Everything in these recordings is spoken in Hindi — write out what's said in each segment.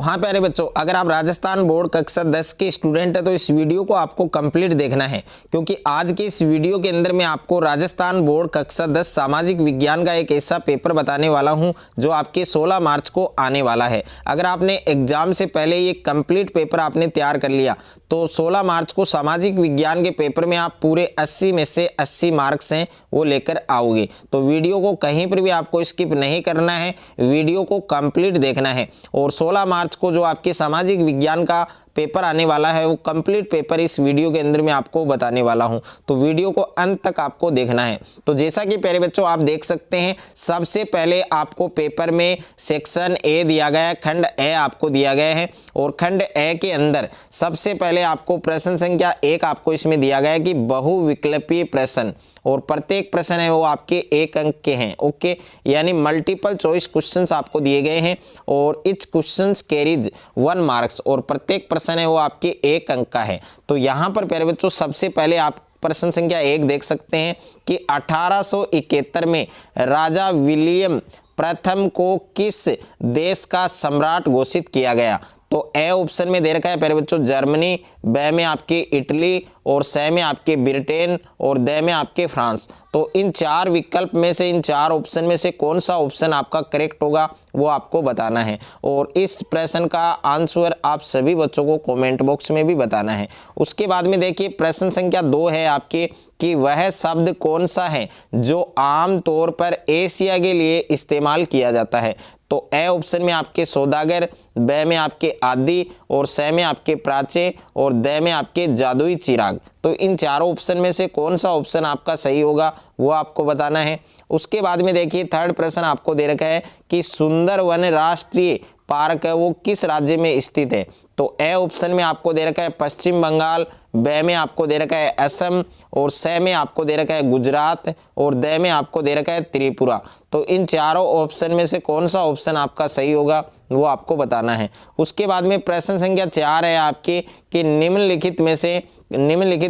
हाँ प्यारे बच्चों, अगर आप राजस्थान बोर्ड कक्षा 10 के स्टूडेंट हैं तो इस वीडियो को आपको कंप्लीट देखना है, क्योंकि आज के इस वीडियो के अंदर मैं आपको राजस्थान बोर्ड कक्षा 10 सामाजिक विज्ञान का एक ऐसा पेपर बताने वाला हूं जो आपके 16 मार्च को आने वाला है। अगर आपने एग्जाम से पहले ये कंप्लीट पेपर आपने तैयार कर लिया तो 16 मार्च को सामाजिक विज्ञान के पेपर में आप पूरे 80 में से 80 मार्क्स हैं वो लेकर आओगे। तो वीडियो को कहीं पर भी आपको स्किप नहीं करना है, वीडियो को कंप्लीट देखना है। और 16 मार्च को जो आपके सामाजिक विज्ञान का पेपर आने वाला है वो कंप्लीट पेपर इस वीडियो के अंदर मैं आपको बताने वाला हूं, तो वीडियो को अंत तक आपको देखना है। तो जैसा कि प्यारे बच्चों आप देख सकते हैं, सबसे पहले आपको पेपर में सेक्शन ए दिया गया है, खंड ए आपको दिया गया है। और खंड ए के अंदर सबसे पहले आपको प्रश्न संख्या 1 आपको इसमें दिया गया है कि बहुविकल्पीय प्रश्न, और प्रत्येक प्रश्न है वो आपके 1 अंक के हैं। ओके, यानी मल्टीपल चॉइस क्वेश्चंस आपको दिए गए हैं और इच क्वेश्चंस कैरीज 1 मार्क्स, और प्रत्येक प्रश्न है वो आपके 1 अंक का है। तो यहाँ पर प्यारे बच्चों सबसे पहले आप प्रश्न संख्या 1 देख सकते हैं कि 1871 में राजा विलियम प्रथम को किस देश का सम्राट घोषित किया गया। तो ए ऑप्शन में दे रखा है प्यारे बच्चों जर्मनी, बी में आपके इटली, और सी में आपके ब्रिटेन, और डी में आपके फ्रांस। तो इन 4 विकल्प में से, इन 4 ऑप्शन में से कौन सा ऑप्शन आपका करेक्ट होगा वो आपको बताना है। और इस प्रश्न का आंसर आप सभी बच्चों को कमेंट बॉक्स में भी बताना है। उसके बाद में देखिए प्रश्न संख्या 2 है आपके कि वह शब्द कौन सा है जो आम तौर पर एशिया के लिए इस्तेमाल किया जाता है। तो ए ऑप्शन में आपके सौदागर, बी में आपके आदि, और सी में आपके प्राच्य, और डी में आपके जादुई चिराग। तो इन चारों ऑप्शन में से कौन सा ऑप्शन आपका सही होगा वो आपको बताना है। उसके बाद में देखिए थर्ड प्रश्न आपको दे रखा है कि सुंदरवन राष्ट्रीय पार्क है वो किस राज्य में स्थित है। तो ए ऑप्शन में आपको दे रखा है पश्चिम बंगाल, बी में आपको दे रखा है असम, और सी में आपको दे रखा है गुजरात, और डी में आपको दे रखा है त्रिपुरा। तो इन चारों ऑप्शन में से कौन सा ऑप्शन आपका सही होगा वो आपको बताना है। उसके बाद में प्रश्न संख्या 4 है आपके कि निम्नलिखित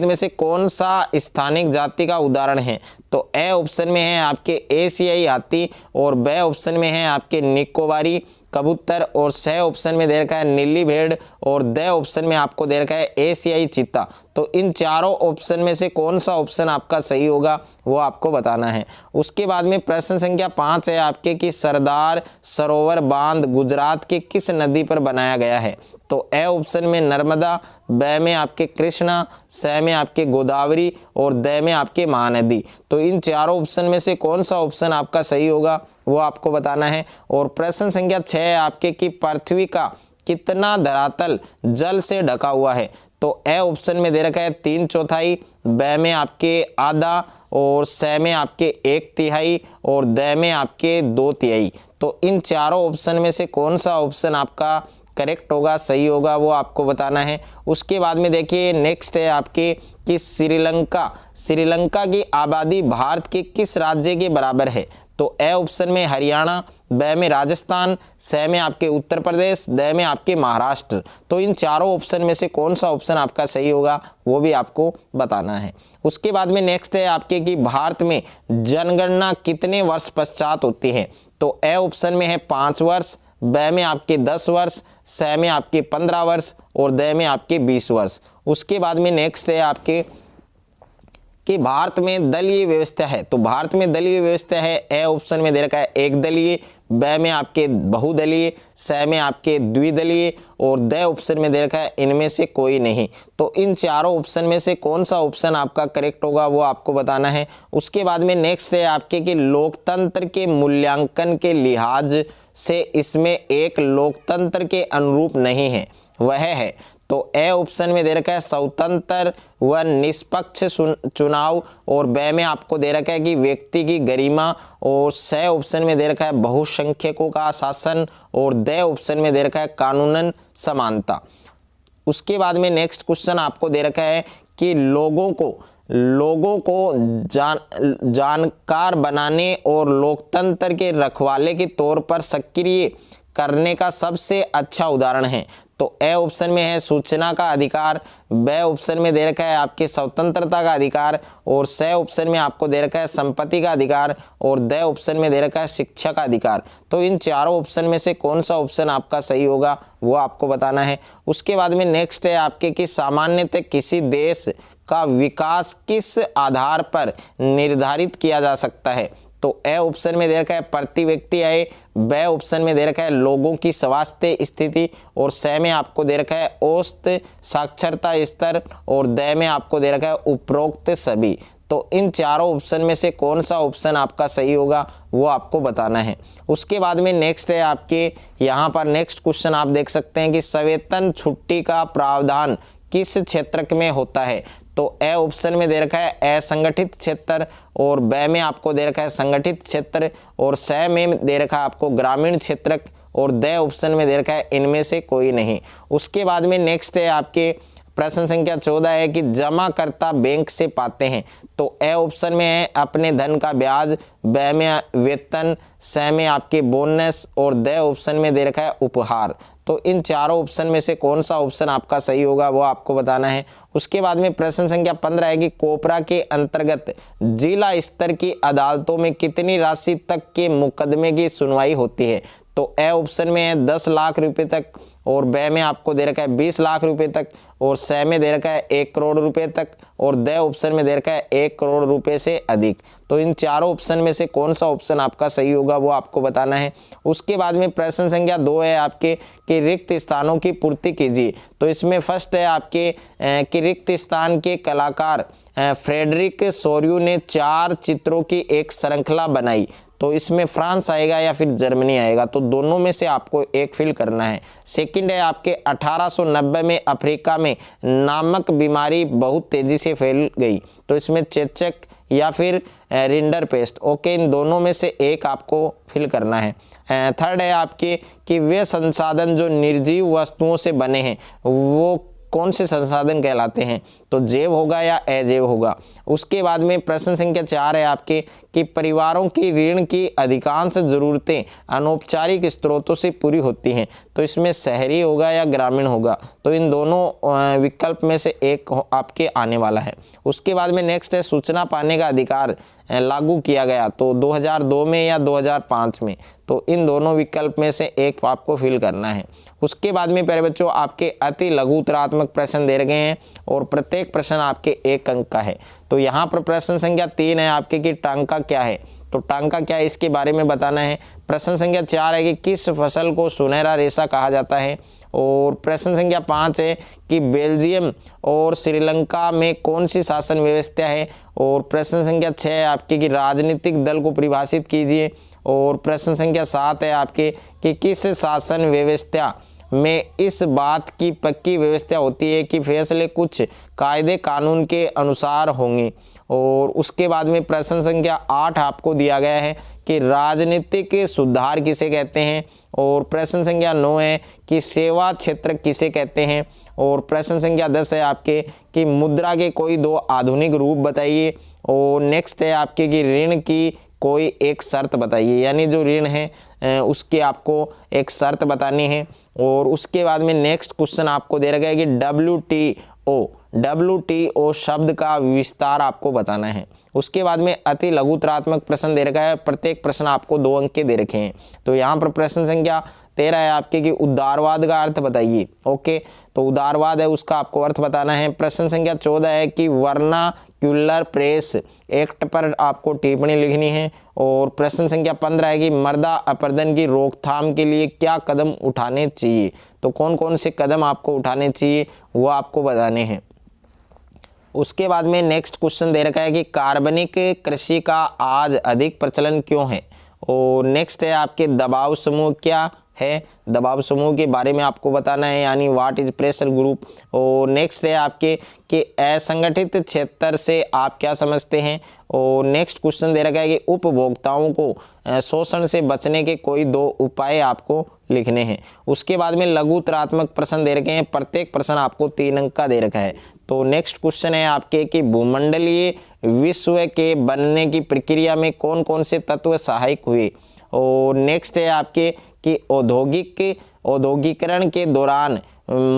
में से कौन सा स्थानिक जाति का उदाहरण है। तो ए ऑप्शन में है आपके एशियाई हाथी, और बी ऑप्शन में है आपके निकोबारी कबूतर, और सी ऑप्शन में दे रखा है नीली भेड़, और डी ऑप्शन में आपको दे रखा है एशियाई चीता। तो इन चारों ऑप्शन में से कौन सा ऑप्शन आपका सही होगा वो आपको बताना है। उसके बाद में प्रश्न संख्या 5 है आपके कि सरदार सरोवर बांध गुजरात के किस नदी पर बनाया गया है। तो ए ऑप्शन में नर्मदा, बी में आपके कृष्णा, सी में आपके गोदावरी, और डी में आपके महानदी। तो इन चारों ऑप्शन में से कौन सा ऑप्शन आपका सही होगा वो आपको बताना है। और प्रश्न संख्या 6 है आपके कि पृथ्वी का कितना धरातल जल से ढका हुआ है। तो ए ऑप्शन में दे रखा है 3/4, बी में आपके आधा, और सी में आपके 1/3, और डी में आपके 2/3। तो इन चारों ऑप्शन में से कौन सा ऑप्शन आपका करेक्ट होगा, सही होगा वो आपको बताना है। उसके बाद में देखिए नेक्स्ट है आपके कि श्रीलंका की आबादी भारत के किस राज्य के बराबर है। तो ए ऑप्शन में हरियाणा, बी में राजस्थान, सी में आपके उत्तर प्रदेश, डी में आपके महाराष्ट्र। तो इन चारों ऑप्शन में से कौन सा ऑप्शन आपका सही होगा वो भी आपको बताना है। उसके बाद में नेक्स्ट है आपके कि भारत में जनगणना कितने वर्ष पश्चात होती है। तो ए ऑप्शन में है 5 वर्ष, बी में आपके 10 वर्ष, सी में आपके 15 वर्ष, और डी में आपके 20 वर्ष। उसके बाद में नेक्स्ट है आपके कि भारत में दलीय व्यवस्था है। तो भारत में दलीय व्यवस्था है, ए ऑप्शन में दे रखा है 1 दलीय, बी में आपके बहुदलीय, सी में आपके द्विदलीय, और डी ऑप्शन में दे रखा है इनमें से कोई नहीं। तो इन चारों ऑप्शन में से कौन सा ऑप्शन आपका करेक्ट होगा वो आपको बताना है। उसके बाद में नेक्स्ट है आपके कि लोकतंत्र के मूल्यांकन के लिहाज से इसमें एक लोकतंत्र के अनुरूप नहीं है, वह है। तो ए ऑप्शन में दे रखा है स्वतंत्र व निष्पक्ष चुनाव, और बी में आपको दे रखा है कि व्यक्ति की गरिमा, और सी ऑप्शन में दे रखा है बहुसंख्यकों का शासन, और डी ऑप्शन में दे रखा है कानूनन समानता। उसके बाद में नेक्स्ट क्वेश्चन आपको दे रखा है कि लोगों को जानकार बनाने और लोकतंत्र के रखवाले के तौर पर सक्रिय करने का सबसे अच्छा उदाहरण है। तो ए ऑप्शन में है सूचना का अधिकार, बी ऑप्शन में दे रखा है आपके स्वतंत्रता का अधिकार, और सी ऑप्शन में आपको दे रखा है संपत्ति का अधिकार, और डी ऑप्शन में दे रखा है शिक्षा का अधिकार। तो इन चारों ऑप्शन में से कौन सा ऑप्शन आपका सही होगा वो आपको बताना है। उसके बाद में नेक्स्ट है आपके कि सामान्यतः किसी देश का विकास किस आधार पर निर्धारित किया जा सकता है। तो ए ऑप्शन में दे रखा है प्रति व्यक्ति आय, बी ऑप्शन में दे रखा है लोगों की स्वास्थ्य स्थिति, और सी में आपको दे रखा है औसत साक्षरता स्तर, और डी में आपको दे रखा है उपरोक्त सभी। तो इन चारों ऑप्शन में से कौन सा ऑप्शन आपका सही होगा वो आपको बताना है। उसके बाद में नेक्स्ट है आपके यहाँ पर नेक्स्ट क्वेश्चन आप देख सकते हैं कि सवेतन छुट्टी का प्रावधान किस क्षेत्र में होता है। तो ए ऑप्शन में दे रखा है असंगठित क्षेत्र, और बी में आपको दे रखा है संगठित क्षेत्र, और सी में दे रखा है आपको ग्रामीण क्षेत्र, और डी ऑप्शन में दे रखा है इनमें से कोई नहीं। उसके बाद में नेक्स्ट है आपके प्रश्न संख्या 14 है कि जमाकर्ता बैंक से पाते हैं। तो ए ऑप्शन में है अपने धन का ब्याज, बी में वेतन, सी में आपके बोनस, और डी ऑप्शन में दे रखा है उपहार। तो इन चारों ऑप्शन में से कौन सा ऑप्शन आपका सही होगा वो आपको बताना है। उसके बाद में प्रश्न संख्या 15 है कि कोपरा के अंतर्गत जिला स्तर की अदालतों में कितनी राशि तक के मुकदमे की सुनवाई होती है। तो ए ऑप्शन में है 10 लाख रुपए तक, और बी में आपको दे रखा है 20 लाख रुपए तक, और सी में दे रखा है 1 करोड़ रुपए तक, और डी ऑप्शन में दे रखा है 1 करोड़ रुपए से अधिक। तो इन चारों ऑप्शन में से कौन सा ऑप्शन आपका सही होगा वो आपको बताना है। उसके बाद में प्रश्न संख्या 2 है आपके कि रिक्त स्थानों की पूर्ति कीजिए। तो इसमें फर्स्ट है आपके कि रिक्त स्थान के कलाकार फ्रेडरिक सोर्यू ने 4 चित्रों की एक श्रृंखला बनाई। तो इसमें फ्रांस आएगा या फिर जर्मनी आएगा, तो दोनों में से आपको एक फिल करना है। सेकंड है आपके 1890 में अफ्रीका में नामक बीमारी बहुत तेजी से फैल गई। तो इसमें चेचक या फिर रिंडरपेस्ट, ओके, इन दोनों में से एक आपको फिल करना है। थर्ड है आपके कि वे संसाधन जो निर्जीव वस्तुओं से बने हैं वो कौन से संसाधन कहलाते हैं। तो जैव होगा या अजैव होगा। उसके बाद में प्रश्न संख्या 4 है आपके कि परिवारों की ऋण की अधिकांश जरूरतें अनौपचारिक स्रोतों से पूरी होती हैं। तो इसमें शहरी होगा या ग्रामीण होगा। तो इन दोनों विकल्प में से एक आपके आने वाला है। उसके बाद में नेक्स्ट है सूचना पाने का अधिकार लागू किया गया तो 2002 में या 2005 में। तो इन दोनों विकल्प में से एक आपको फिल करना है। उसके बाद में प्यारे बच्चों आपके अति लघु उत्तरात्मक प्रश्न दे रखे हैं और प्रत्येक प्रश्न आपके 1 अंक का है। तो यहाँ पर प्रश्न संख्या 3 है आपके कि टांका क्या है। तो टांका क्या है इसके बारे में बताना है। प्रश्न संख्या 4 है कि किस फसल को सुनहरा रेशा कहा जाता है। और प्रश्न संख्या 5 है कि बेल्जियम और श्रीलंका में कौन सी शासन व्यवस्था है। और प्रश्न संख्या 6 है आपके कि राजनीतिक दल को परिभाषित कीजिए। और प्रश्न संख्या 7 है आपके कि किस शासन व्यवस्था में इस बात की पक्की व्यवस्था होती है कि फैसले कुछ कायदे कानून के अनुसार होंगे। और उसके बाद में प्रश्न संख्या 8 आपको दिया गया है कि राजनीतिक सुधार किसे कहते हैं। और प्रश्न संख्या 9 है कि सेवा क्षेत्र किसे कहते हैं। और प्रश्न संख्या 10 है आपके कि मुद्रा के कोई 2 आधुनिक रूप बताइए। और नेक्स्ट है आपके कि ऋण की कोई एक शर्त बताइए, यानी जो ऋण है उसकी आपको एक शर्त बतानी है। और उसके बाद में नेक्स्ट क्वेश्चन आपको दे रखा है कि WTO शब्द का विस्तार आपको बताना है। उसके बाद में अति लघु उत्तरात्मक प्रश्न दे रखा है, प्रत्येक प्रश्न आपको 2 अंक के दे रखे हैं। तो यहाँ पर प्रश्न संख्या 13 है आपके कि उदारवाद का अर्थ बताइए। ओके, तो उदारवाद है उसका आपको अर्थ बताना है। प्रश्न संख्या 14 है कि वर्नाक्युलर प्रेस एक्ट पर आपको टिप्पणी लिखनी है। और प्रश्न संख्या 15 है कि मर्दा अपरदन की रोकथाम के लिए क्या कदम उठाने चाहिए। तो कौन कौन से कदम आपको उठाने चाहिए वो आपको बताने हैं। उसके बाद में नेक्स्ट क्वेश्चन दे रखा है कि कार्बनिक कृषि का आज अधिक प्रचलन क्यों है। और नेक्स्ट है आपके दबाव समूह क्या है, दबाव समूह के बारे में आपको बताना है, यानी व्हाट इज प्रेशर ग्रुप। और नेक्स्ट है आपके कि असंगठित क्षेत्र से आप क्या समझते हैं। और नेक्स्ट क्वेश्चन दे रखा है कि उपभोक्ताओं को शोषण से बचने के कोई 2 उपाय आपको लिखने हैं। उसके बाद में लघु उत्तरात्मक प्रश्न दे रखे हैं, प्रत्येक प्रश्न आपको 3 अंक का दे रखा है। तो नेक्स्ट क्वेश्चन है आपके कि भूमंडलीय विश्व के बनने की प्रक्रिया में कौन कौन से तत्व सहायक हुए। और नेक्स्ट है आपके कि औद्योगिक औद्योगिकरण के दौरान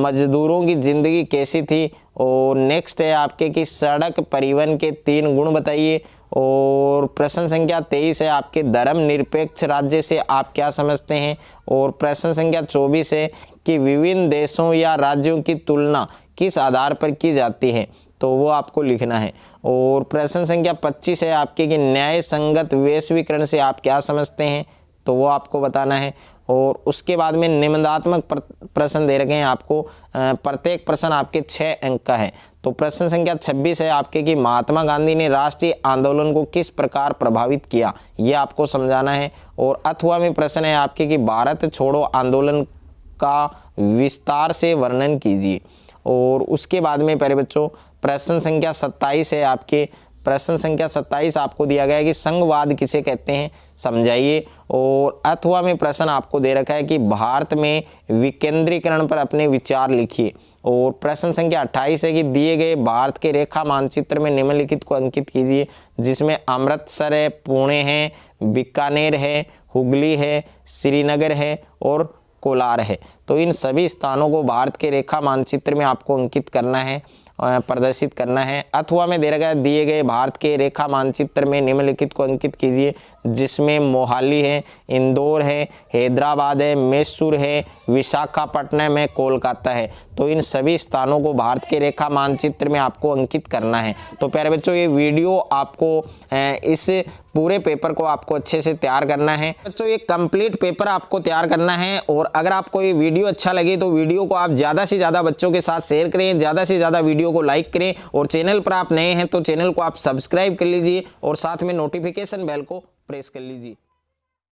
मजदूरों की ज़िंदगी कैसी थी। और नेक्स्ट है आपके कि सड़क परिवहन के 3 गुण बताइए। और प्रश्न संख्या 23 है आपके धर्मनिरपेक्ष राज्य से आप क्या समझते हैं। और प्रश्न संख्या 24 है कि विभिन्न देशों या राज्यों की तुलना किस आधार पर की जाती है, तो वो आपको लिखना है। और प्रश्न संख्या 25 है आपके कि न्याय संगत वैश्वीकरण से आप क्या समझते हैं, तो वो आपको बताना है। और उसके बाद में निबंधात्मक प्रश्न दे रखे हैं आपको, प्रत्येक प्रश्न आपके 6 अंक का है। तो प्रश्न संख्या 26 है आपके कि महात्मा गांधी ने राष्ट्रीय आंदोलन को किस प्रकार प्रभावित किया, ये आपको समझाना है। और अथवा में प्रश्न है आपके कि भारत छोड़ो आंदोलन का विस्तार से वर्णन कीजिए। और उसके बाद में प्यारे बच्चों प्रश्न संख्या 27 है आपके, प्रश्न संख्या 27 आपको दिया गया है कि संघवाद किसे कहते हैं, समझाइए। और अथवा में प्रश्न आपको दे रखा है कि भारत में विकेंद्रीकरण पर अपने विचार लिखिए। और प्रश्न संख्या 28 है कि दिए गए भारत के रेखा मानचित्र में निम्नलिखित को अंकित कीजिए, जिसमें अमृतसर है, पुणे है, बीकानेर है, हुगली है, श्रीनगर है और कोलार है। तो इन सभी स्थानों को भारत के रेखा मानचित्र में आपको अंकित करना है, प्रदर्शित करना है। अथवा में दे रखा है दिए गए भारत के रेखा मानचित्र में निम्नलिखित को अंकित कीजिए, जिसमें मोहाली है, इंदौर है, हैदराबाद है, मैसूर है, विशाखापट्टनम है, कोलकाता है। तो इन सभी स्थानों को भारत के रेखा मानचित्र में आपको अंकित करना है। तो प्यारे बच्चों ये वीडियो आपको इस पूरे पेपर को आपको अच्छे से तैयार करना है। बच्चों ये कंप्लीट पेपर आपको तैयार करना है। और अगर आपको ये वीडियो अच्छा लगे तो वीडियो को आप ज़्यादा से ज़्यादा बच्चों के साथ शेयर करें, ज़्यादा से ज़्यादा वीडियो को लाइक करें। और चैनल पर आप नए हैं तो चैनल को आप सब्सक्राइब कर लीजिए और साथ में नोटिफिकेशन बेल को प्रेस कर लीजिए।